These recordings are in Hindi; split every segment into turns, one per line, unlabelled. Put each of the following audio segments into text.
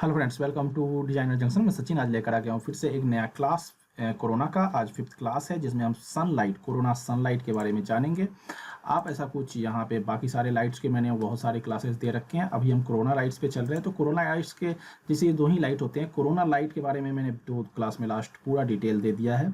Hello friends, welcome to designer junction. मैं सचिन आज लेकर आ गया हूँ फिर से एक नया क्लास कोरोना का। आज 5th क्लास है जिसमें हम सनलाइट, कोरोना सनलाइट के बारे में जानेंगे। आप ऐसा कुछ यहाँ पे बाकी सारे लाइट्स के मैंने बहुत सारे क्लासेस दे रखे हैं, अभी हम कोरोना लाइट्स पे चल रहे हैं। तो कोरोना लाइट्स के जैसे ये दो ही लाइट होते हैं, कोरोना लाइट के बारे में मैंने 2 क्लास में लास्ट पूरा डिटेल दे दिया है।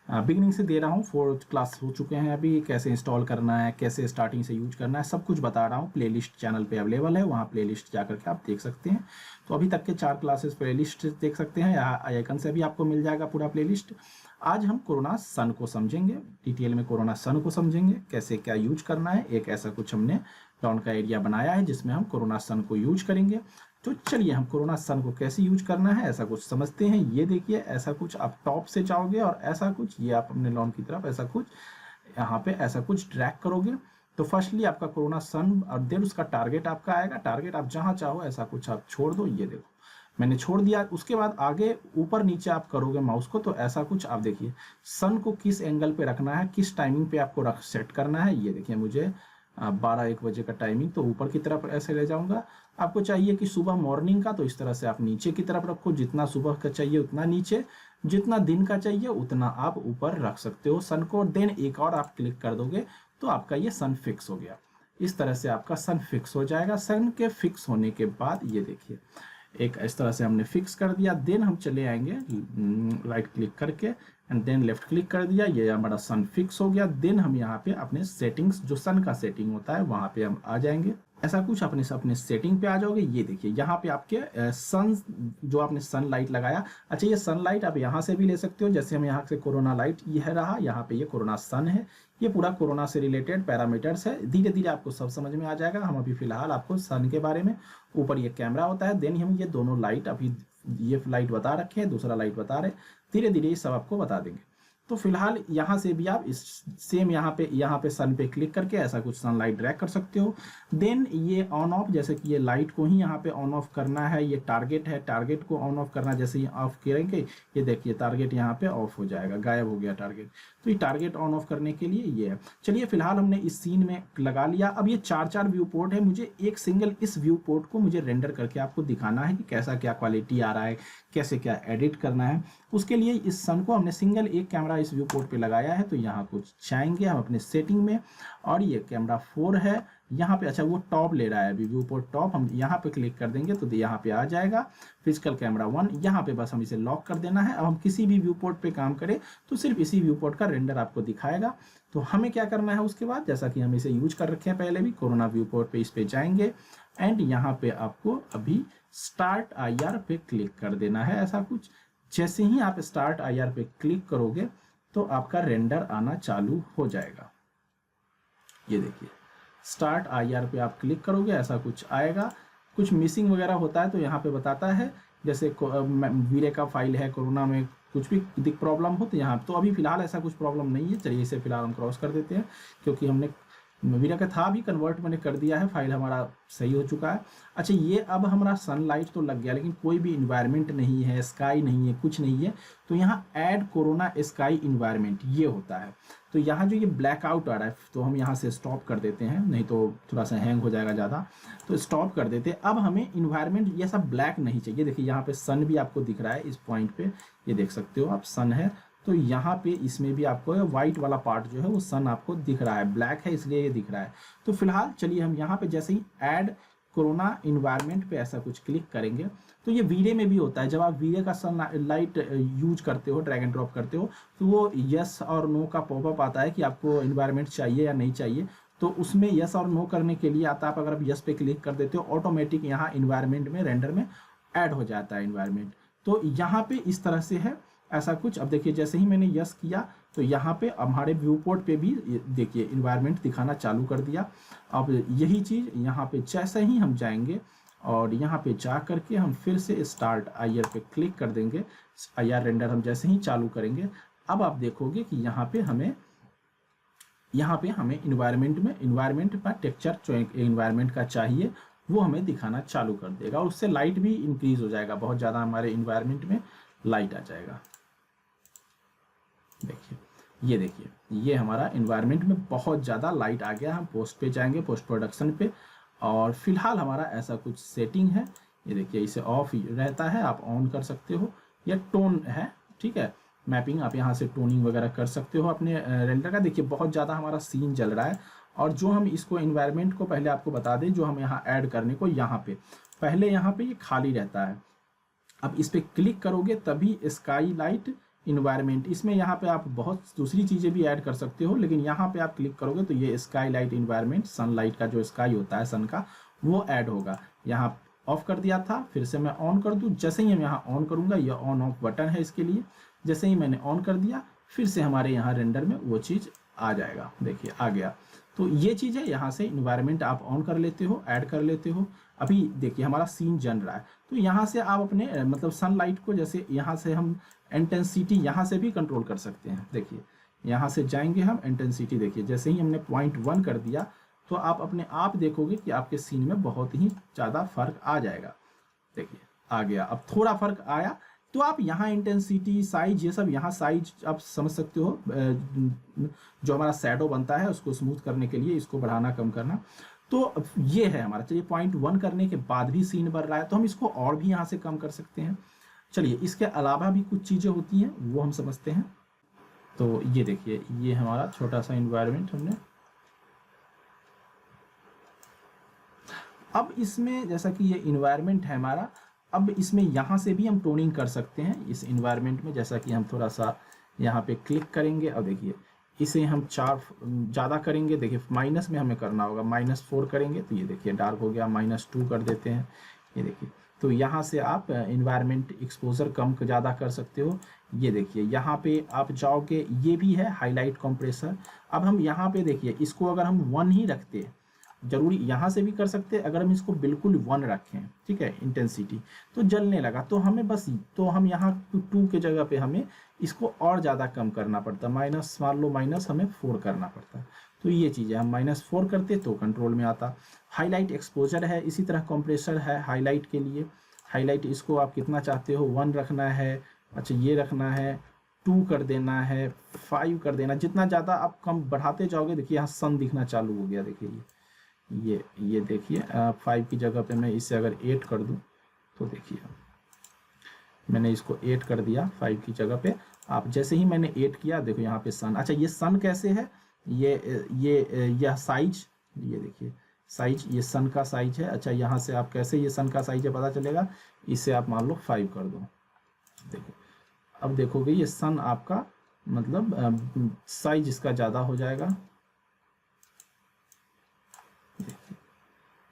बिगिनिंग से दे रहा हूँ, 4th क्लास हो चुके हैं अभी। कैसे इंस्टॉल करना है, कैसे स्टार्टिंग से यूज करना है, सब कुछ बता रहा हूँ। प्लेलिस्ट चैनल पे अवेलेबल है, वहाँ प्लेलिस्ट जा करके आप देख सकते हैं। तो अभी तक के 4 क्लासेस प्लेलिस्ट देख सकते हैं, यहाँ आइकन से भी आपको मिल जाएगा पूरा प्लेलिस्ट। आज हम कोरोना सन को समझेंगे, डिटेल में कोरोना सन को समझेंगे, कैसे क्या यूज करना है। एक ऐसा कुछ हमने लॉन का एरिया बनाया है जिसमें हम कोरोना सन को यूज करेंगे। तो चलिए हम कोरोना सन को कैसे यूज करना है ऐसा कुछ समझते हैं। ये देखिए, ऐसा कुछ आप टॉप से जाओगे और ऐसा कुछ ये आप अपने लॉन की तरफ ऐसा कुछ यहाँ पे ऐसा कुछ ड्रैग करोगे तो फर्स्टली आपका कोरोना सन और देन उसका टारगेट आपका आएगा। टारगेट आप जहां चाहो ऐसा कुछ आप छोड़ दो। ये देखो मैंने छोड़ दिया। उसके बाद आगे ऊपर नीचे आप करोगे माउस को तो ऐसा कुछ आप देखिए सन को किस एंगल पे रखना है, किस टाइमिंग पे आपको सेट करना है। ये देखिए मुझे 12-1 बजे का टाइमिंग, तो ऊपर की तरफ ऐसे ले जाऊंगा। आपको चाहिए कि सुबह मॉर्निंग का, तो इस तरह से आप नीचे की तरफ रखो। जितना सुबह का चाहिए उतना नीचे, जितना दिन का चाहिए उतना आप ऊपर रख सकते हो सन को। देन एक और आप क्लिक कर दोगे तो आपका ये सन फिक्स हो गया। इस तरह से आपका सन फिक्स हो जाएगा। सन के फिक्स होने के बाद ये देखिए एक इस तरह से हमने फिक्स कर दिया। देन हम चले आएंगे राइट क्लिक करके एंड देन लेफ्ट क्लिक कर दिया। ये हमारा सन फिक्स हो गया। देन हम यहाँ पे अपने सेटिंग्स, जो सन का सेटिंग होता है वहां पे हम आ जाएंगे। ऐसा कुछ अपने सेटिंग पे आ जाओगे। ये देखिए यहाँ पे आपके सन, जो आपने सन लाइट लगाया। अच्छा, ये सन लाइट आप यहाँ से भी ले सकते हो। जैसे हम यहाँ से कोरोना लाइट यह रहा, यहाँ पे ये कोरोना सन है। ये पूरा कोरोना से रिलेटेड पैरामीटर्स है। धीरे धीरे आपको सब समझ में आ जाएगा। हम अभी फिलहाल आपको सन के बारे में, ऊपर ये कैमरा होता है, देन हम ये दोनों लाइट, अभी ये लाइट बता रखे हैं, दूसरा लाइट बता रहे, धीरे धीरे ये सब आपको बता देंगे। तो फिलहाल यहाँ से भी आप इस सेम यहाँ पे सन पे क्लिक करके ऐसा कुछ सन लाइट ड्रैग कर सकते हो। देन ये ऑन ऑफ, जैसे कि ये लाइट को ही यहाँ पे ऑन ऑफ करना है। ये टारगेट है, टारगेट को ऑन ऑफ करना। जैसे ही ऑफ करेंगे ये देखिए टारगेट यहाँ पे ऑफ हो जाएगा, गायब हो गया टारगेट। तो ये टारगेट ऑन ऑफ करने के लिए ये है। चलिए फिलहाल हमने इस सीन में लगा लिया। अब ये 4 व्यू पोर्ट है, मुझे एक सिंगल इस व्यू पोर्ट को मुझे रेंडर करके आपको दिखाना है कि कैसा क्या क्वालिटी आ रहा है, कैसे क्या एडिट करना है। उसके लिए इस सन को हमने सिंगल एक कैमरा इस व्यू पोर्ट पे लगाया है। तो यहाँ कुछ जाएंगे हम अपने सेटिंग में और ये कैमरा 4 है यहाँ पे। अच्छा, वो टॉप ले रहा है अभी, व्यू पोर्ट टॉप। हम यहाँ पे क्लिक कर देंगे तो यहाँ पे आ जाएगा फिजिकल कैमरा 1। यहाँ पे बस हम इसे लॉक कर देना है। अब हम किसी भी व्यू पोर्ट पे काम करें तो सिर्फ इसी व्यू पोर्ट का रेंडर आपको दिखाएगा। तो हमें क्या करना है उसके बाद, जैसा कि हम इसे यूज कर रखे हैं पहले भी, कोरोना व्यू पोर्ट पे इस पे जाएंगे एंड यहाँ पे आपको अभी स्टार्ट IR पे क्लिक कर देना है। ऐसा कुछ जैसे ही आप स्टार्ट IR पे क्लिक करोगे तो आपका रेंडर आना चालू हो जाएगा। ये देखिए स्टार्ट IR पे आप क्लिक करोगे ऐसा कुछ आएगा। कुछ मिसिंग वगैरह होता है तो यहाँ पे बताता है, जैसे वीरे का फाइल है, कोरोना में कुछ भी प्रॉब्लम हो तो यहाँ तो अभी फिलहाल ऐसा कुछ प्रॉब्लम नहीं है। चलिए इसे फिलहाल हम क्रॉस कर देते हैं क्योंकि हमने वीरा का था भी कन्वर्ट मैंने कर दिया है, फाइल हमारा सही हो चुका है। अच्छा, ये अब हमारा सनलाइट तो लग गया लेकिन कोई भी इन्वायरमेंट नहीं है, स्काई नहीं है, कुछ नहीं है। तो यहाँ ऐड कोरोना स्काई इन्वायरमेंट ये होता है। तो यहाँ जो ये ब्लैकआउट आ रहा है तो हम यहाँ से स्टॉप कर देते हैं, नहीं तो थोड़ा सा हैंग हो जाएगा ज़्यादा, तो स्टॉप कर देते हैं। अब हमें इन्वायरमेंट ये सब ब्लैक नहीं चाहिए। देखिए यहाँ पे सन भी आपको दिख रहा है इस पॉइंट पे, ये देख सकते हो आप, सन है। तो यहाँ पे इसमें भी आपको व्हाइट वाला पार्ट जो है वो सन आपको दिख रहा है, ब्लैक है इसलिए ये दिख रहा है। तो फिलहाल चलिए हम यहाँ पे जैसे ही ऐड कोरोना इन्वायरमेंट पे ऐसा कुछ क्लिक करेंगे तो ये वीरे में भी होता है। जब आप वीरे का सन लाइट यूज करते हो, ड्रैग एंड ड्रॉप करते हो, तो वो यस और नो का पॉपअप आता है कि आपको इन्वायरमेंट चाहिए या नहीं चाहिए। तो उसमें यस और नो करने के लिए आता है, आप अगर आप यस पे क्लिक कर देते हो ऑटोमेटिक यहाँ इन्वायरमेंट में, रेंडर में ऐड हो जाता है इन्वायरमेंट। तो यहाँ पे इस तरह से है ऐसा कुछ। अब देखिए जैसे ही मैंने यस किया तो यहाँ पे हमारे व्यू पोर्ट पे भी देखिए इन्वायरमेंट दिखाना चालू कर दिया। अब यही चीज़ यहाँ पे जैसे ही हम जाएंगे और यहाँ पे जा करके हम फिर से स्टार्ट IR पे क्लिक कर देंगे। IR रेंडर हम जैसे ही चालू करेंगे अब आप देखोगे कि यहाँ पे हमें इन्वायरमेंट का टेक्सचर जो इन्वायरमेंट का चाहिए वो हमें दिखाना चालू कर देगा और उससे लाइट भी इंक्रीज हो जाएगा, बहुत ज़्यादा हमारे इन्वायरमेंट में लाइट आ जाएगा। देखिए ये देखिए ये हमारा इन्वायरमेंट में बहुत ज़्यादा लाइट आ गया। हम पोस्ट पे जाएंगे, पोस्ट प्रोडक्शन पे, और फिलहाल हमारा ऐसा कुछ सेटिंग है। ये देखिए इसे ऑफ रहता है, आप ऑन कर सकते हो। या टोन है, ठीक है, मैपिंग, आप यहाँ से टोनिंग वगैरह कर सकते हो अपने रेंडर का। देखिए बहुत ज़्यादा हमारा सीन जल रहा है, और जो हम इसको इन्वायरमेंट को पहले आपको बता दें, जो हम यहाँ ऐड करने को, यहाँ पे पहले यहाँ पे ये खाली रहता है। अब इस पर क्लिक करोगे तभी स्काई लाइट इन्वायरमेंट, इसमें यहाँ पे आप बहुत दूसरी चीज़ें भी ऐड कर सकते हो, लेकिन यहाँ पे आप क्लिक करोगे तो ये स्काई लाइट इन्वायरमेंट, सनलाइट का जो स्काई होता है सन का, वो ऐड होगा। यहाँ ऑफ कर दिया था, फिर से मैं ऑन कर दूँ। जैसे ही हम यहाँ ऑन करूँगा, ये ऑन ऑफ बटन है इसके लिए, जैसे ही मैंने ऑन कर दिया फिर से हमारे यहाँ रेंडर में वो चीज़ आ जाएगा। देखिए आ गया। तो ये चीज़ है, यहाँ से इन्वायरमेंट आप ऑन कर लेते हो, ऐड कर लेते हो। अभी देखिए हमारा सीन जल रहा है, तो यहाँ से आप अपने मतलब सनलाइट को, जैसे यहाँ से हम इंटेंसिटी यहाँ से भी कंट्रोल कर सकते हैं। देखिए यहाँ से जाएंगे हम, इंटेंसिटी देखिए जैसे ही हमने 0.1 कर दिया तो आप अपने आप देखोगे कि आपके सीन में बहुत ही ज़्यादा फर्क आ जाएगा। देखिए आ गया। अब थोड़ा फर्क आया तो आप यहाँ इंटेंसिटी, साइज, ये सब यहाँ साइज आप समझ सकते हो। जो हमारा शैडो बनता है उसको स्मूथ करने के लिए इसको बढ़ाना कम करना, तो ये है हमारा। चलिए 0.1 करने के बाद भी सीन बढ़ रहा है तो हम इसको और भी यहाँ से कम कर सकते हैं। चलिए इसके अलावा भी कुछ चीज़ें होती हैं वो हम समझते हैं। तो ये देखिए ये हमारा छोटा सा इन्वायरमेंट हमने, अब इसमें जैसा कि ये इन्वायरमेंट है हमारा, अब इसमें यहाँ से भी हम टोनिंग कर सकते हैं इस इन्वायरमेंट में। जैसा कि हम थोड़ा सा यहाँ पे क्लिक करेंगे, अब देखिए इसे हम 4 ज़्यादा करेंगे। देखिए माइनस में हमें करना होगा, -4 करेंगे तो ये देखिए डार्क हो गया। -2 कर देते हैं, ये देखिए। तो यहाँ से आप इन्वायरमेंट एक्सपोजर कम ज़्यादा कर सकते हो। ये देखिए यहाँ पे आप जाओगे, ये भी है हाईलाइट कंप्रेसर। अब हम यहाँ पे देखिए इसको अगर हम 1 ही रखते, जरूरी यहाँ से भी कर सकते हैं, अगर हम इसको बिल्कुल 1 रखें, ठीक है, इंटेंसिटी, तो जलने लगा तो हमें बस, तो हम यहाँ 2 के जगह पे हमें इसको और ज़्यादा कम करना पड़ता, माइनस मान लो माइनस हमें 4 करना पड़ता। तो ये चीज़ है, हम -4 करते तो कंट्रोल में आता। हाईलाइट एक्सपोजर है, इसी तरह कंप्रेसर है हाईलाइट के लिए। हाईलाइट इसको आप कितना चाहते हो, 1 रखना है, अच्छा ये रखना है, 2 कर देना है, 5 कर देना। जितना ज़्यादा आप कम बढ़ाते जाओगे, देखिए यहाँ सन दिखना चालू हो गया। देखिए ये देखिए 5 की जगह पे मैं इसे अगर 8 कर दूं तो देखिए मैंने इसको 8 कर दिया 5 की जगह पे। आप जैसे ही मैंने 8 किया, देखो यहाँ पे सन, अच्छा ये सन कैसे है, यह साइज, ये देखिए साइज, ये सन का साइज है। अच्छा यहाँ से आप कैसे ये सन का साइज है पता चलेगा, इसे आप मान लो 5 कर दो। देखो अब देखोगे ये सन आपका मतलब साइज इसका ज़्यादा हो जाएगा।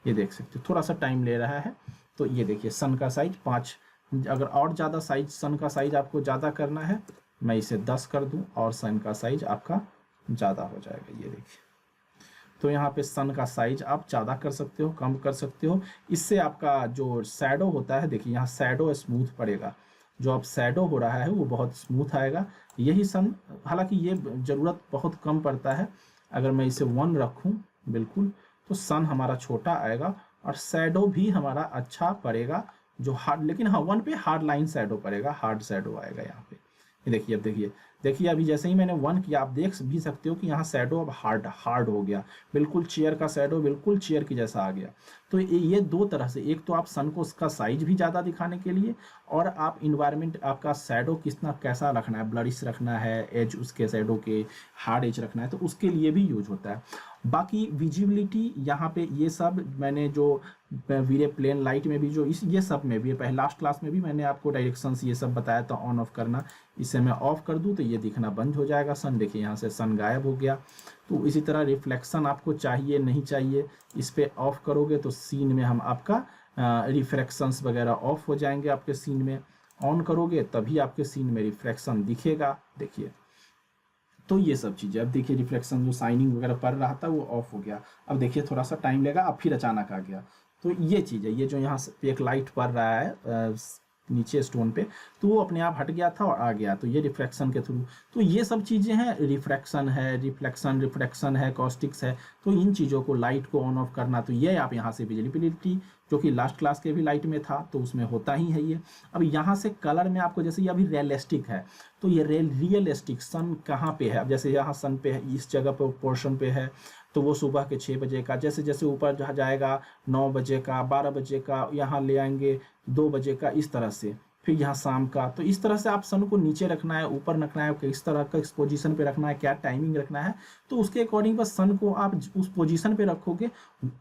ये देख सकते हो थोड़ा सा टाइम ले रहा है। तो ये देखिए सन का साइज 5, अगर और ज़्यादा साइज, सन का साइज आपको ज़्यादा करना है, मैं इसे 10 कर दूं और सन का साइज आपका ज़्यादा हो जाएगा। ये देखिए, तो यहाँ पे सन का साइज आप ज़्यादा कर सकते हो, कम कर सकते हो। इससे आपका जो शैडो होता है, देखिए यहाँ शैडो स्मूथ पड़ेगा, जो अब शैडो हो रहा है वो बहुत स्मूथ आएगा। यही सन, हालांकि ये ज़रूरत बहुत कम पड़ता है। अगर मैं इसे 1 रखूँ बिल्कुल, तो सन हमारा छोटा आएगा और शैडो भी हमारा अच्छा पड़ेगा, जो हार्ड, लेकिन हाँ 1 पे हार्ड लाइन शैडो पड़ेगा, हार्ड शैडो आएगा यहाँ पे। ये देखिए, अब देखिए अभी जैसे ही मैंने 1 किया, आप देख भी सकते हो कि यहाँ शैडो अब हार्ड हो गया, बिल्कुल चेयर का शैडो बिल्कुल चेयर की जैसा आ गया। तो ये 2 तरह से, एक तो आप सन को उसका साइज भी ज़्यादा दिखाने के लिए, और आप इन्वायरमेंट आपका शैडो कैसा रखना है, ब्लरिश रखना है, एज उसके शैडो के हार्ड एज रखना है, तो उसके लिए भी यूज होता है। बाकी विजिबिलिटी यहाँ पे ये सब मैंने जो वीरे प्लेन लाइट में भी जो ये सब में भी पहले लास्ट क्लास में भी मैंने आपको डायरेक्शंस ये सब बताया था ऑन ऑफ करना। इसे मैं ऑफ कर दूं तो ये दिखना बंद हो जाएगा सन, देखिए यहाँ से सन गायब हो गया। तो इसी तरह रिफ्लेक्शन आपको चाहिए नहीं चाहिए, इस पे ऑफ करोगे तो सीन में हम आपका रिफ्लेक्शंस वगैरह ऑफ हो जाएंगे आपके सीन में। ऑन करोगे तभी आपके सीन में रिफ्लेक्शन दिखेगा। देखिए तो ये सब चीज़ें, अब देखिए रिफ्लेक्शन जो साइनिंग वगैरह पड़ रहा था वो ऑफ हो गया। अब देखिए थोड़ा सा टाइम लेगा, अब फिर अचानक आ गया। तो ये चीज़ है, ये जो यहाँ पे एक लाइट पड़ रहा है नीचे स्टोन पे, तो वो अपने आप हट गया था और आ गया, तो ये रिफ्लेक्शन के थ्रू। तो ये सब चीज़ें हैं, रिफ्रैक्शन है, रिफ्लेक्शन है, कॉस्टिक्स है। तो इन चीज़ों को, लाइट को ऑन ऑफ करना, तो ये आप यहाँ से विजिबिलिटी, जो कि लास्ट क्लास के भी लाइट में था तो उसमें होता ही है ये। अब यहाँ से कलर में आपको, जैसे ये अभी रियलिस्टिक है, तो ये रियलिस्टिक सन कहाँ पे है, अब जैसे यहाँ सन पे है, इस जगह पे पोर्शन पे है, तो वो सुबह के 6 बजे का, जैसे जैसे ऊपर जहाँ जाएगा 9 बजे का, 12 बजे का, यहाँ ले आएंगे 2 बजे का, इस तरह से। फिर यहाँ शाम का। तो इस तरह से आप सन को नीचे रखना है, ऊपर रखना है, किस तरह का इस पोजीशन पे रखना है, क्या टाइमिंग रखना है, तो उसके अकॉर्डिंग बस सन को आप उस पोजीशन पे रखोगे,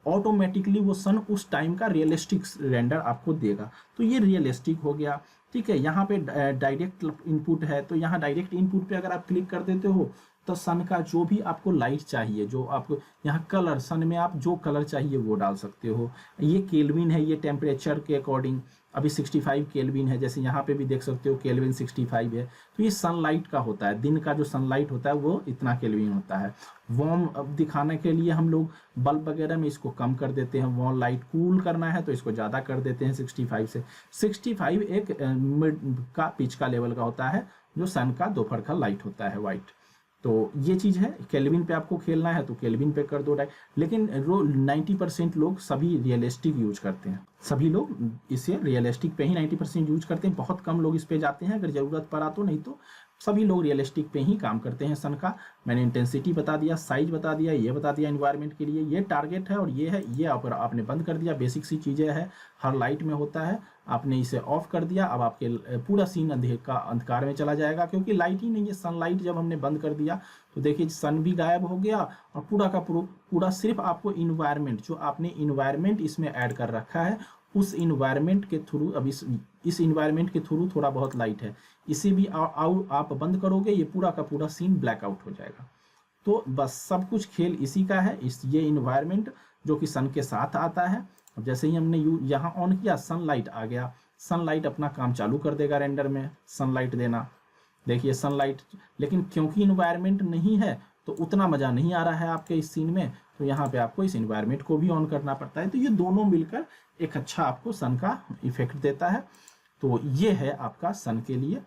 ऑटोमेटिकली वो सन उस टाइम का रियलिस्टिक रेंडर आपको देगा। तो ये रियलिस्टिक हो गया। ठीक है, यहाँ पे डायरेक्ट इनपुट है, तो यहाँ डायरेक्ट इनपुट पे अगर आप क्लिक कर देते हो तो सन का जो भी आपको लाइट चाहिए, जो आपको यहाँ कलर, सन में आप जो कलर चाहिए वो डाल सकते हो। ये केल्विन है, ये टेम्परेचर के अकॉर्डिंग अभी 65 केल्विन है, जैसे यहाँ पे भी देख सकते हो केल्विन 65 है। तो ये सनलाइट का होता है, दिन का जो सनलाइट होता है वो इतना केल्विन होता है। वार्म दिखाने के लिए हम लोग बल्ब वगैरह में इसको कम कर देते हैं, वार्म लाइट कूल करना है तो इसको ज़्यादा कर देते हैं 65 से। 65 एक मिड का पिच का लेवल का होता है, जो सन का दोपहर का लाइट होता है वाइट। तो ये चीज़ है, केल्विन पे आपको खेलना है तो केल्विन पे कर दो लेकिन 90% लोग सभी रियलिस्टिक यूज करते हैं, सभी लोग इसे रियलिस्टिक पे ही 90% यूज करते हैं। बहुत कम लोग इस पे जाते हैं, अगर ज़रूरत पड़ा तो, नहीं तो सभी लोग रियलिस्टिक पे ही काम करते हैं सन का। मैंने इंटेंसिटी बता दिया, साइज बता दिया, ये बता दिया एनवायरनमेंट के लिए, ये टारगेट है और ये है, ये आपने बंद कर दिया। बेसिक सी चीज़ें है, हर लाइट में होता है। आपने इसे ऑफ कर दिया, अब आपके पूरा सीन अंधकार में चला जाएगा, क्योंकि लाइट ही नहीं है। सनलाइट जब हमने बंद कर दिया तो देखिए सन भी गायब हो गया और पूरा का पूरा सिर्फ आपको इन्वायरमेंट, जो आपने इन्वायरमेंट इसमें ऐड कर रखा है, उस इन्वायरमेंट के थ्रू, अब इस इन्वायरमेंट के थ्रू थोड़ा बहुत लाइट है, इसे भी आप बंद करोगे, ये पूरा का पूरा सीन ब्लैकआउट हो जाएगा। तो बस सब कुछ खेल इसी का है। ये इन्वायरमेंट जो कि सन के साथ आता है। अब जैसे ही हमने यहाँ ऑन किया, सनलाइट आ गया, सनलाइट अपना काम चालू कर देगा रेंडर में, सनलाइट देना। देखिए सनलाइट, लेकिन क्योंकि इन्वायरमेंट नहीं है तो उतना मज़ा नहीं आ रहा है आपके इस सीन में, तो यहाँ पे आपको इस इन्वायरमेंट को भी ऑन करना पड़ता है। तो ये दोनों मिलकर एक अच्छा आपको सन का इफेक्ट देता है। तो ये है आपका सन के लिए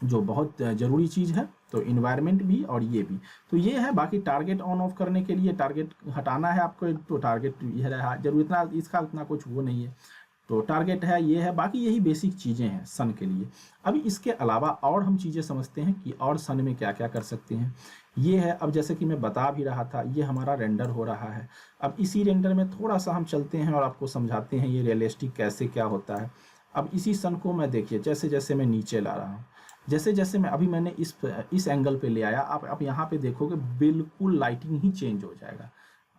जो बहुत ज़रूरी चीज़ है, तो इन्वायरमेंट भी और ये भी। तो ये है। बाकी टारगेट ऑन ऑफ करने के लिए, टारगेट हटाना है आपको, तो टारगेट ये रहा, जरूर इतना इसका उतना कुछ वो नहीं है, तो टारगेट है, ये है। बाकी यही बेसिक चीज़ें हैं सन के लिए। अभी इसके अलावा और हम चीज़ें समझते हैं कि और सन में क्या क्या कर सकते हैं। ये है, अब जैसे कि मैं बता भी रहा था, ये हमारा रेंडर हो रहा है। अब इसी रेंडर में थोड़ा सा हम चलते हैं और आपको समझाते हैं ये रियलिस्टिक कैसे क्या होता है। अब इसी सन को मैं देखिए जैसे जैसे मैं नीचे ला रहा हूँ, जैसे जैसे मैं अभी मैंने इस एंगल पे ले आया, आप यहाँ पे देखोगे बिल्कुल लाइटिंग ही चेंज हो जाएगा,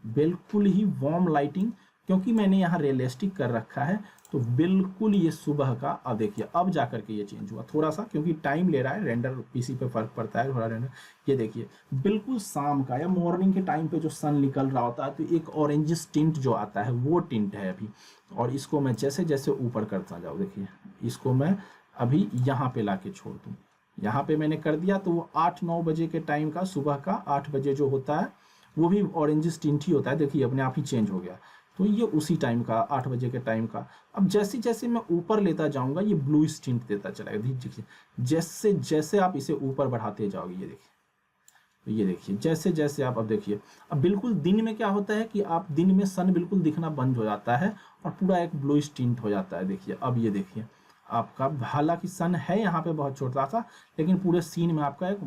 बिल्कुल ही वार्म लाइटिंग, क्योंकि मैंने यहाँ रियलिस्टिक कर रखा है। तो बिल्कुल ये सुबह का, अब देखिए अब जा करके ये चेंज हुआ थोड़ा सा, क्योंकि टाइम ले रहा है, रेंडर पीसी पे फर्क पड़ता है थोड़ा रेंडर। ये देखिए बिल्कुल शाम का या मॉर्निंग के टाइम पे जो सन निकल रहा होता है, तो एक ऑरेंजिश टिंट जो आता है वो टिंट है अभी। और इसको मैं जैसे जैसे ऊपर करता जाऊँ, देखिए इसको मैं अभी यहाँ पे ला के छोड़ दूँ, यहाँ पे मैंने कर दिया, तो वो 8-9 बजे के टाइम का, सुबह का 8 बजे जो होता है वो भी ऑरेंजिश टिंट ही होता है। देखिए अपने आप ही चेंज हो गया। तो ये उसी टाइम का, 8 बजे के टाइम का। अब जैसे जैसे मैं ऊपर लेता जाऊंगा, ये ब्लू टिंट देता चलाएगा। देखिए जैसे जैसे आप इसे ऊपर बढ़ाते जाओगे, ये देखिए, तो ये देखिए जैसे जैसे आप, अब देखिए अब बिल्कुल दिन में क्या होता है कि आप दिन में सन बिल्कुल दिखना बंद हो जाता है और पूरा एक ब्लू टिंट हो जाता है। देखिए अब ये देखिए आपका, हालांकि सन है यहाँ पे बहुत छोटा सा, लेकिन पूरे सीन में आपका एक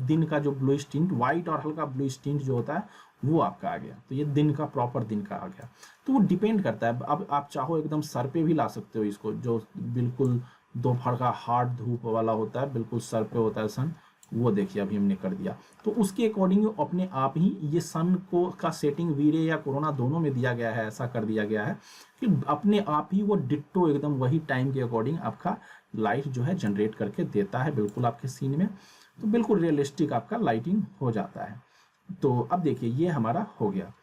दिन का जो ब्लू टिंट, व्हाइट और हल्का ब्लू टिंट जो होता है वो आपका आ गया। तो ये दिन का, प्रॉपर दिन का आ गया। तो वो डिपेंड करता है, अब आप चाहो एकदम सर पे भी ला सकते हो इसको, जो बिल्कुल दोपहर का हार्ड धूप वाला होता है, बिल्कुल सर पे होता है सन, वो देखिए अभी हमने कर दिया। तो उसके अकॉर्डिंग अपने आप ही ये सन को का सेटिंग वीरे या कोरोना दोनों में दिया गया है, ऐसा कर दिया गया है कि अपने आप ही वो डिट्टो एकदम वही टाइम के अकॉर्डिंग आपका लाइट जो है जनरेट करके देता है बिल्कुल आपके सीन में। तो बिल्कुल रियलिस्टिक आपका लाइटिंग हो जाता है। तो अब देखिए ये हमारा हो गया।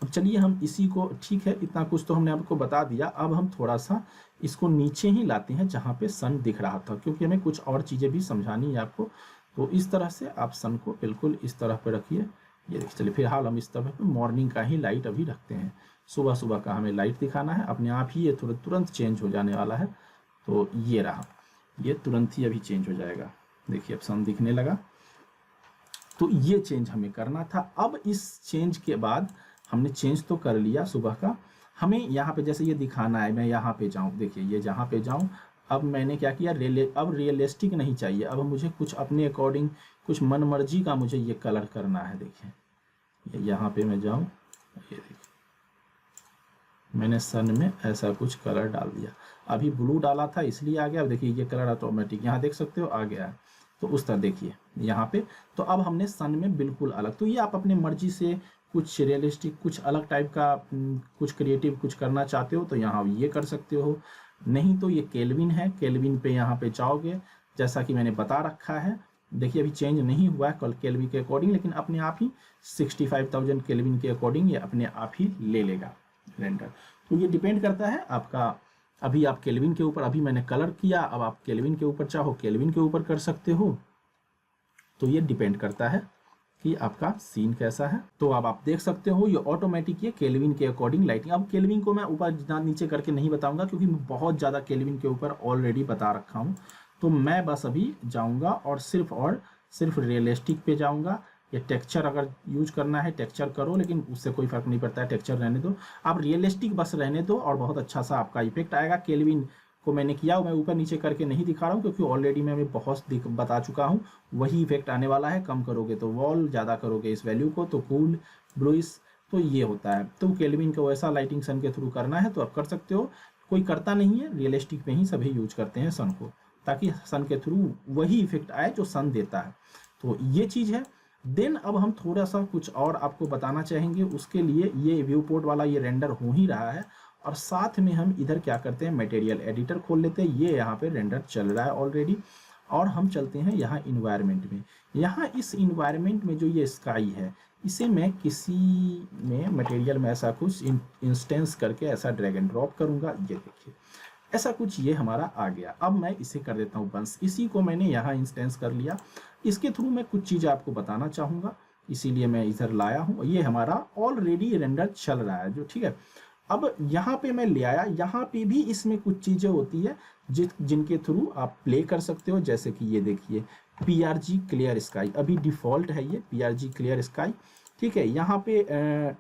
अब चलिए हम इसी को, ठीक है इतना कुछ तो हमने आपको बता दिया, अब हम थोड़ा सा इसको नीचे ही लाते हैं जहाँ पे सन दिख रहा था, क्योंकि हमें कुछ और चीज़ें भी समझानी है आपको। तो इस तरह से आप सन को बिल्कुल इस तरह पे रखिए। ये देखिए, चलिए फिलहाल हम इस तरह पे मॉर्निंग का ही लाइट अभी रखते हैं, सुबह सुबह का हमें लाइट दिखाना है। अपने आप ही ये तुरंत चेंज हो जाने वाला है। तो ये रहा, ये तुरंत ही अभी चेंज हो जाएगा। देखिए अब सन दिखने लगा। तो ये चेंज हमें करना था। अब इस चेंज के बाद हमने चेंज तो कर लिया सुबह का, हमें यहाँ पे जैसे ये दिखाना है, मैं यहाँ पे जाऊँ, देखिए ये जहाँ पे जाऊँ, अब मैंने क्या किया, अब रियलिस्टिक नहीं चाहिए, अब मुझे कुछ अपने अकॉर्डिंग, कुछ मन मर्जी का मुझे ये कलर करना है। देखिए यहाँ पे मैं जाऊँ, ये देखिए मैंने सन में ऐसा कुछ कलर डाल दिया। अभी ब्लू डाला था इसलिए आ गया। अब देखिए ये कलर ऑटोमेटिक यहाँ देख सकते हो आ गया है। तो उस तरह देखिए यहाँ पे, तो अब हमने सन में बिल्कुल अलग। तो ये आप अपने मर्जी से कुछ रियलिस्टिक, कुछ अलग टाइप का, कुछ क्रिएटिव कुछ करना चाहते हो तो यहाँ ये कर सकते हो। नहीं तो ये केल्विन है, केल्विन पे यहाँ पे जाओगे जैसा कि मैंने बता रखा है। देखिए अभी चेंज नहीं हुआ है कल केल्विन के अकॉर्डिंग, लेकिन अपने आप ही 65,000 केल्विन के अकॉर्डिंग ये अपने आप ही ले लेगा रेंडर। तो ये डिपेंड करता है आपका, अभी आप केल्विन के ऊपर, अभी मैंने कलर किया, अब आप केल्विन के ऊपर चाहो केल्विन के ऊपर कर सकते हो। तो ये डिपेंड करता है कि आपका सीन कैसा है। तो अब आप देख सकते हो ये ऑटोमेटिक ये केल्विन के अकॉर्डिंग लाइटिंग। अब केल्विन को मैं ऊपर नीचे करके नहीं बताऊंगा क्योंकि मैं बहुत ज़्यादा केल्विन के ऊपर ऑलरेडी बता रखा हूँ। तो मैं बस अभी जाऊँगा और सिर्फ रियलिस्टिक पे जाऊँगा। या टेक्सचर अगर यूज करना है टेक्सचर करो, लेकिन उससे कोई फर्क नहीं पड़ता है, टेक्सचर रहने दो। आप रियलिस्टिक बस रहने दो और बहुत अच्छा सा आपका इफेक्ट आएगा। केल्विन को मैंने किया, मैं ऊपर नीचे करके नहीं दिखा रहा हूँ क्योंकि ऑलरेडी मैं बहुत बता चुका हूँ। वही इफेक्ट आने वाला है। कम करोगे तो वॉल, ज़्यादा करोगे इस वैल्यू को तो कूल ब्लूइश, तो ये होता है। तो केल्विन को वैसा लाइटिंग सन के थ्रू करना है तो आप कर सकते हो। कोई करता नहीं है, रियलिस्टिक में ही सभी यूज करते हैं सन को, ताकि सन के थ्रू वही इफेक्ट आए जो सन देता है। तो ये चीज़ है। देन अब हम थोड़ा सा कुछ और आपको बताना चाहेंगे। उसके लिए ये व्यू पोर्ट वाला ये रेंडर हो ही रहा है और साथ में हम इधर क्या करते हैं, मटेरियल एडिटर खोल लेते हैं। ये यहाँ पे रेंडर चल रहा है ऑलरेडी और हम चलते हैं यहाँ इन्वायरमेंट में। यहाँ इस इन्वायरमेंट में जो ये स्काई है, इसे मैं किसी में मटेरियल में ऐसा कुछ इंस्टेंस करके ऐसा ड्रैग एंड ड्रॉप करूँगा। ये देखिए ऐसा कुछ ये हमारा आ गया। अब मैं इसे कर देता हूँ बंस। इसी को मैंने यहाँ इंस्टेंस कर लिया। इसके थ्रू मैं कुछ चीज़ें आपको बताना चाहूँगा, इसीलिए मैं इधर लाया हूँ। ये हमारा ऑलरेडी रेंडर चल रहा है जो, ठीक है। अब यहाँ पे मैं ले आया, यहाँ पे भी इसमें कुछ चीज़ें होती है जिनके थ्रू आप प्ले कर सकते हो। जैसे कि ये देखिए PRG क्लियर स्काई, अभी डिफ़ॉल्ट है ये PRG क्लियर स्काई, ठीक है। यहाँ पे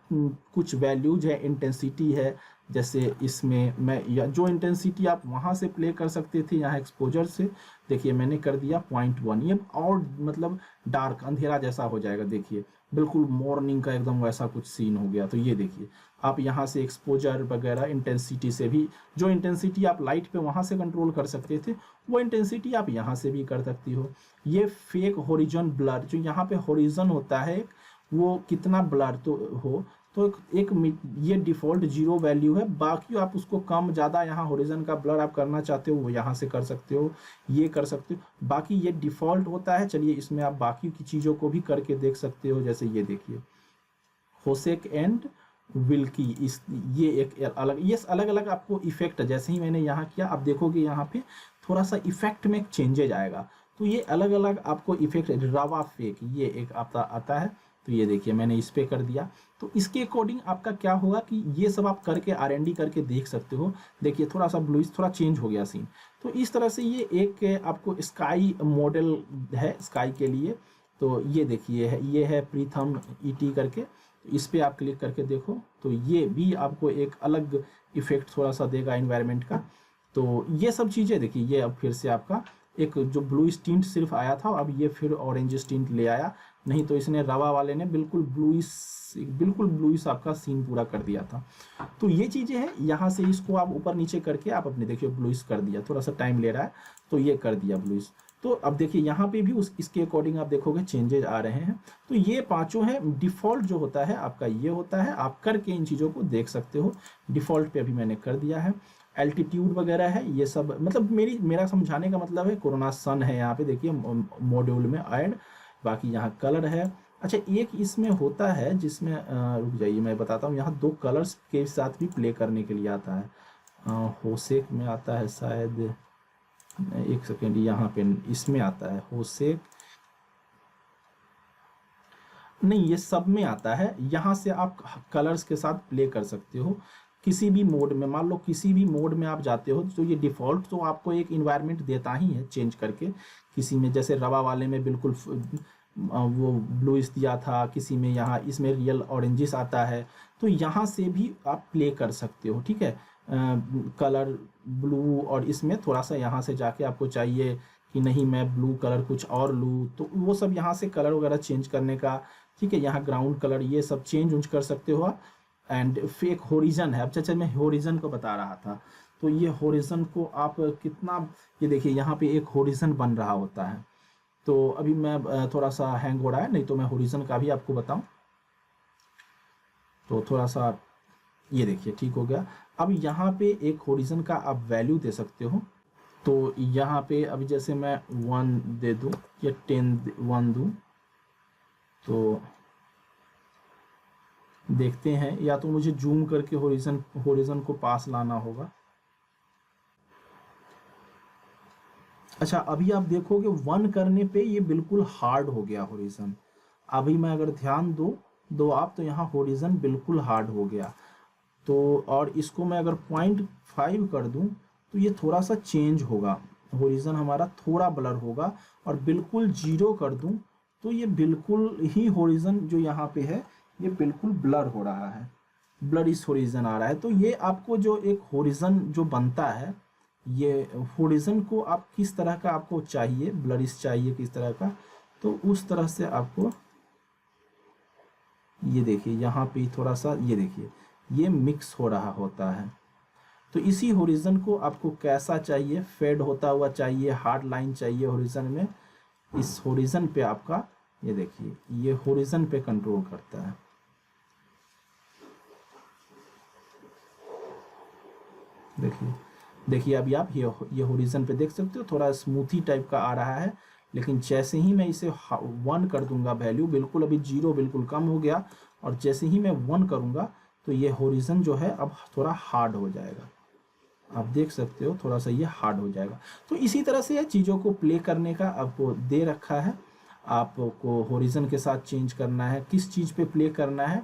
कुछ वैल्यूज है, इंटेंसिटी है। जैसे इसमें मैं या जो इंटेंसिटी आप वहाँ से प्ले कर सकते थे, यहाँ एक्सपोजर से देखिए मैंने कर दिया 0.1। ये और मतलब डार्क अंधेरा जैसा हो जाएगा। देखिए बिल्कुल मॉर्निंग का एकदम वैसा कुछ सीन हो गया। तो ये देखिए आप यहाँ से एक्सपोजर वगैरह इंटेंसिटी से भी, जो इंटेंसिटी आप लाइट पे वहाँ से कंट्रोल कर सकते थे वो इंटेंसिटी आप यहाँ से भी कर सकती हो। ये फेक होरिजन ब्लर, जो यहाँ पे होरिजन होता है वो कितना ब्लर तो हो, तो एक ये डिफ़ॉल्ट 0 वैल्यू है। बाकी आप उसको कम ज़्यादा, यहाँ होरिजन का ब्लर आप करना चाहते हो वो यहाँ से कर सकते हो, ये कर सकते हो। बाकी ये डिफ़ॉल्ट होता है। चलिए इसमें आप बाकी की चीज़ों को भी करके देख सकते हो। जैसे ये देखिए होसेक एंड विल्की, इस ये एक अलग, ये अलग अलग आपको इफेक्ट, जैसे ही मैंने यहाँ किया आप देखोगे यहाँ पे थोड़ा सा इफेक्ट में चेंजेज आएगा। तो ये अलग अलग आपको इफेक्ट, रवा फेक ये एक आता है। तो ये देखिए मैंने इस पे कर दिया। तो इसके अकॉर्डिंग आपका क्या होगा कि ये सब आप करके R&D करके देख सकते हो। देखिए थोड़ा सा ब्लूइश, थोड़ा चेंज हो गया सीन। तो इस तरह से ये एक आपको स्काई मॉडल है स्काई के लिए। तो ये देखिए ये है प्रीथम ET करके, इस पे आप क्लिक करके देखो तो ये भी आपको एक अलग इफेक्ट थोड़ा सा देगा एनवायरनमेंट का। तो ये सब चीज़ें देखिए, ये अब फिर से आपका एक जो ब्लू टिंट सिर्फ आया था, अब ये फिर ऑरेंज टिंट ले आया। नहीं तो इसने रवा वाले ने बिल्कुल ब्लूइश आपका सीन पूरा कर दिया था। तो ये चीज़ें हैं। यहाँ से इसको आप ऊपर नीचे करके आप अपने देखिए ब्लूइश कर दिया, थोड़ा सा टाइम ले रहा है तो ये कर दिया ब्लूइश। तो अब देखिए यहाँ पे भी इसके अकॉर्डिंग आप देखोगे चेंजेज आ रहे हैं। तो ये पांचों है। डिफ़ॉल्ट जो होता है आपका ये होता है, आप करके इन चीज़ों को देख सकते हो। डिफ़ॉल्ट पे अभी मैंने कर दिया है। एल्टीट्यूड वगैरह है ये सब, मतलब मेरा समझाने का मतलब है कोरोना सन है यहाँ पे देखिए मॉड्यूल में ऐड। बाकी यहाँ कलर है। अच्छा एक इसमें होता है जिसमें रुक जाइए मैं बताता हूँ, यहाँ 2 कलर्स के साथ भी प्ले करने के लिए आता है। होसेक में आता है शायद, एक सेकेंड, यहाँ पे इसमें आता है होसेक, नहीं ये सब में आता है। यहाँ से आप कलर्स के साथ प्ले कर सकते हो किसी भी मोड में। मान लो किसी भी मोड में आप जाते हो तो ये डिफ़ॉल्ट तो आपको एक इन्वायरमेंट देता ही है चेंज करके। किसी में जैसे रवा वाले में बिल्कुल वो ब्लूइश दिया था, किसी में यहाँ इसमें रियल ऑरेंजिस आता है। तो यहाँ से भी आप प्ले कर सकते हो, ठीक है। कलर ब्लू, और इसमें थोड़ा सा यहाँ से जाके आपको चाहिए कि नहीं मैं ब्लू कलर कुछ और लूँ, तो वो सब यहाँ से कलर वगैरह चेंज करने का ठीक है। यहाँ ग्राउंड कलर ये सब चेंज उंज कर सकते हो आप। एंड फेक होरिजन है। अब चाचा मैं होरिजन को बता रहा था, तो ये होरिजन को आप कितना, ये देखिए यहाँ पे एक होरिजन बन रहा होता है। तो अभी मैं थोड़ा सा हैंग हो रहा है, नहीं तो मैं होरिजन का भी आपको बताऊं। तो थोड़ा सा ये देखिए ठीक हो गया। अब यहाँ पे एक होरिजन का आप वैल्यू दे सकते हो। तो यहाँ पे अभी जैसे मैं 1 दे दूं या 1 दूं, तो देखते हैं, या तो मुझे जूम करके होरिजन को पास लाना होगा। अच्छा अभी आप देखोगे 1 करने पे ये बिल्कुल हार्ड हो गया होरिजन। अभी मैं अगर ध्यान दो आप, तो यहाँ होरिजन बिल्कुल हार्ड हो गया। तो और इसको मैं अगर 0.5 कर दूं, तो ये थोड़ा सा चेंज होगा, होरिजन हमारा थोड़ा ब्लर होगा। और बिल्कुल 0 कर दूं, तो ये बिल्कुल ही होरिजन जो यहाँ पे है ये बिल्कुल ब्लर हो रहा है, ब्लरिश होरिजन आ रहा है। तो ये आपको जो एक होरिजन जो बनता है, ये होरिजन को आप किस तरह का आपको चाहिए, ब्लरिश चाहिए किस तरह का, तो उस तरह से आपको ये देखिए यहाँ पे थोड़ा सा ये देखिए ये मिक्स हो रहा होता है। तो इसी होरिजन को आपको कैसा चाहिए, फेड होता हुआ चाहिए, हार्ड लाइन चाहिए होरिजन में, इस होरिजन पे आपका ये देखिए ये होरिजन पे कंट्रोल करता है। देखिए अभी आप ये होरिजन पे देख सकते हो, थोड़ा स्मूथी टाइप का आ रहा है। लेकिन जैसे ही मैं इसे 1 कर दूंगा वैल्यू, बिल्कुल अभी 0 बिल्कुल कम हो गया, और जैसे ही मैं 1 करूंगा तो ये होरिजन जो है अब थोड़ा हार्ड हो जाएगा। आप देख सकते हो थोड़ा सा ये हार्ड हो जाएगा। तो इसी तरह से चीज़ों को प्ले करने का आपको दे रखा है। आपको होरिजन के साथ चेंज करना है, किस चीज़ पे प्ले करना है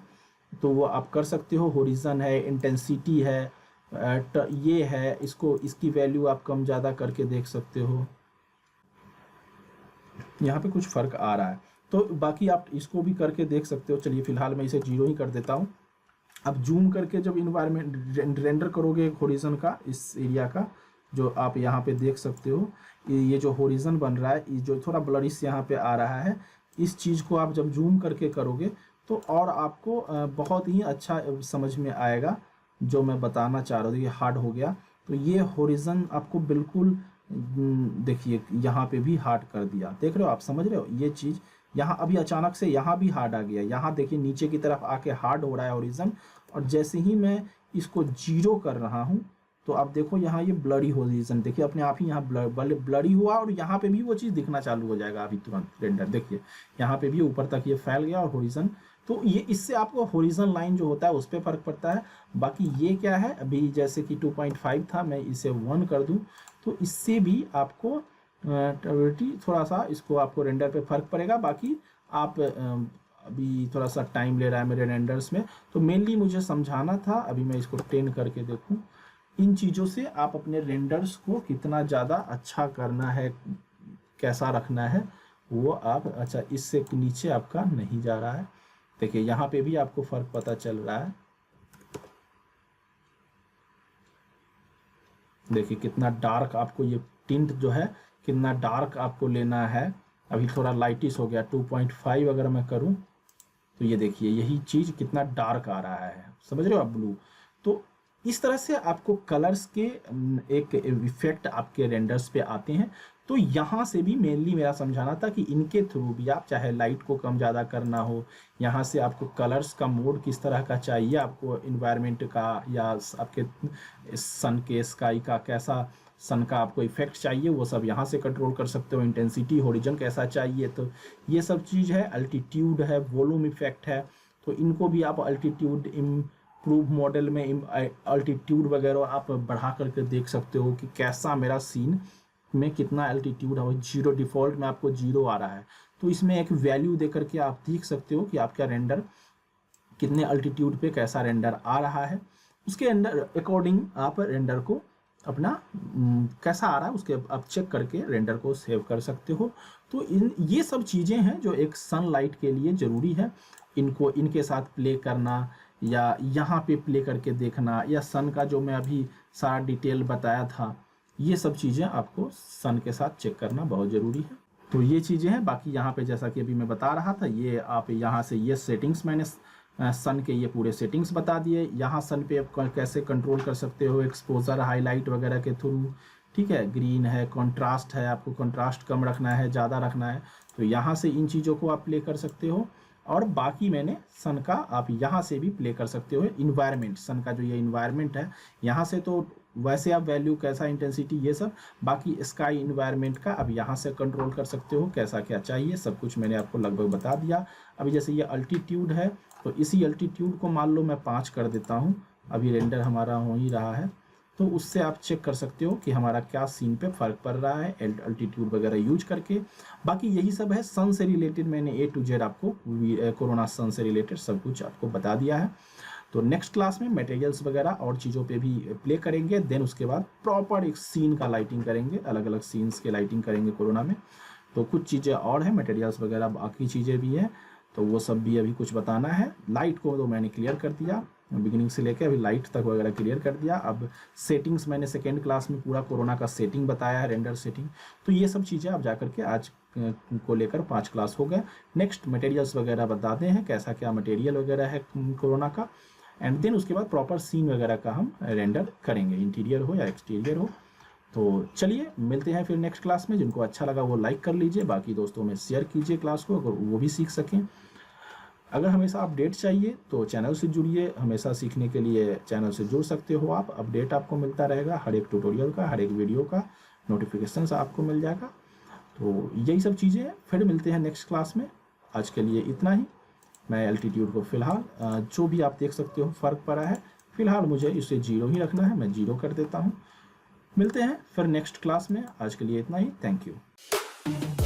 तो वो आप कर सकते हो। होरिजन है, इंटेंसिटी है, ये है, इसकी वैल्यू आप कम ज़्यादा करके देख सकते हो। यहाँ पे कुछ फर्क आ रहा है, तो बाकी आप इसको भी करके देख सकते हो। चलिए फिलहाल मैं इसे 0 ही कर देता हूँ। अब जूम करके जब इन्वायरमेंट रेंडर करोगे होरिजन का, इस एरिया का जो आप यहाँ पे देख सकते हो, ये जो होरिजन बन रहा है, ये जो थोड़ा ब्लरिश यहाँ पे आ रहा है, इस चीज़ को आप जब जूम करके करोगे तो और आपको बहुत ही अच्छा समझ में आएगा जो मैं बताना चाह रहा हूँ। ये हार्ड हो गया, तो ये होरिजन आपको बिल्कुल देखिए यहाँ पे भी हार्ड कर दिया। देख रहे हो आप, समझ रहे हो ये चीज़। यहाँ अभी अचानक से यहाँ भी हार्ड आ गया, यहाँ देखिए नीचे की तरफ आके हार्ड हो रहा है होरिजन। और जैसे ही मैं इसको 0 कर रहा हूँ, तो आप देखो यहाँ ये ब्लरी होरिजन देखिए अपने आप ही यहाँ ब्लरी हुआ, और यहाँ पे भी वो चीज़ दिखना चालू हो जाएगा अभी तुरंत रेंडर। देखिए यहाँ पे भी ऊपर तक ये फैल गया और होरिजन। तो ये इससे आपको होरिजन लाइन जो होता है उस पर फर्क पड़ता है। बाकी ये क्या है, अभी जैसे कि 2.5 था, मैं इसे 1 कर दूं, तो इससे भी आपको थोड़ा सा इसको आपको रेंडर पे फर्क पड़ेगा। बाकी आप अभी थोड़ा सा टाइम ले रहा है मेरे रेंडर्स में, तो मेनली मुझे समझाना था। अभी मैं इसको 10 करके देखूं। इन चीज़ों से आप अपने रेंडर्स को कितना ज़्यादा अच्छा करना है, कैसा रखना है वो आप, अच्छा इससे नीचे आपका नहीं जा रहा है। देखिए यहाँ पे भी आपको फर्क पता चल रहा है। देखिए कितना डार्क आपको ये टिंट जो है कितना डार्क आपको लेना है। अभी थोड़ा लाइटिश हो गया, 2.5 अगर मैं करूं तो ये देखिए यही चीज़ कितना डार्क आ रहा है, समझ रहे हो आप, ब्लू। तो इस तरह से आपको कलर्स के एक इफेक्ट आपके रेंडर्स पे आते हैं। तो यहाँ से भी मेनली मेरा समझाना था कि इनके थ्रू भी आप चाहे लाइट को कम ज़्यादा करना हो, यहाँ से आपको कलर्स का मोड किस तरह का चाहिए आपको, इन्वायरमेंट का या आपके सन के स्काई का कैसा सन का आपको इफेक्ट चाहिए, वो सब यहाँ से कंट्रोल कर सकते हो। इंटेंसिटी होरिजन कैसा चाहिए, तो ये सब चीज़ है। अल्टीट्यूड है, वॉल्यूम इफेक्ट है, तो इनको भी आप अल्टीट्यूड इम्प्रूव मॉडल में अल्टीट्यूड वगैरह आप बढ़ा करके देख सकते हो कि कैसा मेरा सीन में कितना अल्टीट्यूड है। 0 डिफ़ॉल्ट में आपको 0 आ रहा है, तो इसमें एक वैल्यू दे करके आप देख सकते हो कि आपका रेंडर कितने अल्टीट्यूड पे कैसा रेंडर आ रहा है। उसके अंदर अकॉर्डिंग आप रेंडर को अपना कैसा आ रहा है उसके आप चेक करके रेंडर को सेव कर सकते हो। तो ये सब चीज़ें हैं जो एक सनलाइट के लिए ज़रूरी है। इनको इनके साथ प्ले करना या यहाँ पे प्ले करके देखना, या सन का जो मैं अभी सारा डिटेल बताया था, ये सब चीज़ें आपको सन के साथ चेक करना बहुत ज़रूरी है। तो ये चीज़ें हैं। बाकी यहाँ पे जैसा कि अभी मैं बता रहा था, ये आप यहाँ से ये सेटिंग्स मैंने सन के ये पूरे सेटिंग्स बता दिए। यहाँ सन पे आप कैसे कंट्रोल कर सकते हो एक्सपोजर हाईलाइट वगैरह के थ्रू, ठीक है। ग्रीन है, कंट्रास्ट है, आपको कंट्रास्ट कम रखना है ज़्यादा रखना है, तो यहाँ से इन चीज़ों को आप प्ले कर सकते हो। और बाकी मैंने सन का आप यहाँ से भी प्ले कर सकते हो। इन्वायरमेंट, सन का जो ये इन्वायरमेंट है, यहाँ से तो वैसे आप वैल्यू कैसा, इंटेंसिटी, ये सब। बाकी स्काई इन्वायरमेंट का अब यहाँ से कंट्रोल कर सकते हो, कैसा क्या चाहिए सब कुछ मैंने आपको लगभग बता दिया। अभी जैसे ये अल्टीट्यूड है, तो इसी अल्टीट्यूड को मान लो मैं 5 कर देता हूँ। अभी रेंडर हमारा हो ही रहा है, तो उससे आप चेक कर सकते हो कि हमारा क्या सीन पे फ़र्क पड़ रहा है अल्टीट्यूड वगैरह यूज करके। बाकी यही सब है सन से रिलेटेड, मैंने A to Z आपको कोरोना सन से रिलेटेड सब कुछ आपको बता दिया है। तो नेक्स्ट क्लास में मटेरियल्स वगैरह और चीज़ों पे भी प्ले करेंगे, देन उसके बाद प्रॉपर एक सीन का लाइटिंग करेंगे, अलग अलग सीन्स के लाइटिंग करेंगे कोरोना में। तो कुछ चीज़ें और हैं, मटेरियल्स वगैरह बाकी चीज़ें भी हैं, तो वो सब भी अभी कुछ बताना है। लाइट को तो मैंने क्लियर कर दिया, बिगिनिंग से लेकर अभी लाइट तक वगैरह क्लियर कर दिया। अब सेटिंग्स मैंने सेकेंड क्लास में पूरा कोरोना का सेटिंग बताया है, रेंडर सेटिंग। तो ये सब चीज़ें आप जाकर के आज को लेकर 5 क्लास हो गए। नेक्स्ट मटेरियल्स वगैरह बताते हैं, कैसा क्या मटेरियल वगैरह है कोरोना का, एंड देन उसके बाद प्रॉपर सीन वगैरह का हम रेंडर करेंगे, इंटीरियर हो या एक्सटीरियर हो। तो चलिए मिलते हैं फिर नेक्स्ट क्लास में। जिनको अच्छा लगा वो लाइक कर लीजिए, बाकी दोस्तों में शेयर कीजिए क्लास को, अगर वो भी सीख सकें। अगर हमेशा अपडेट चाहिए तो चैनल से जुड़िए, हमेशा सीखने के लिए चैनल से जुड़ सकते हो आप। अपडेट आपको मिलता रहेगा हर एक ट्यूटोरियल का, हर एक वीडियो का नोटिफिकेशन आपको मिल जाएगा। तो यही सब चीज़ें हैं, फिर मिलते हैं नेक्स्ट क्लास में। आज के लिए इतना ही। मैं एल्टीट्यूड को फ़िलहाल जो भी आप देख सकते हो फ़र्क पड़ा है, फ़िलहाल मुझे इसे 0 ही रखना है, मैं 0 कर देता हूँ। मिलते हैं फिर नेक्स्ट क्लास में, आज के लिए इतना ही। Thank you.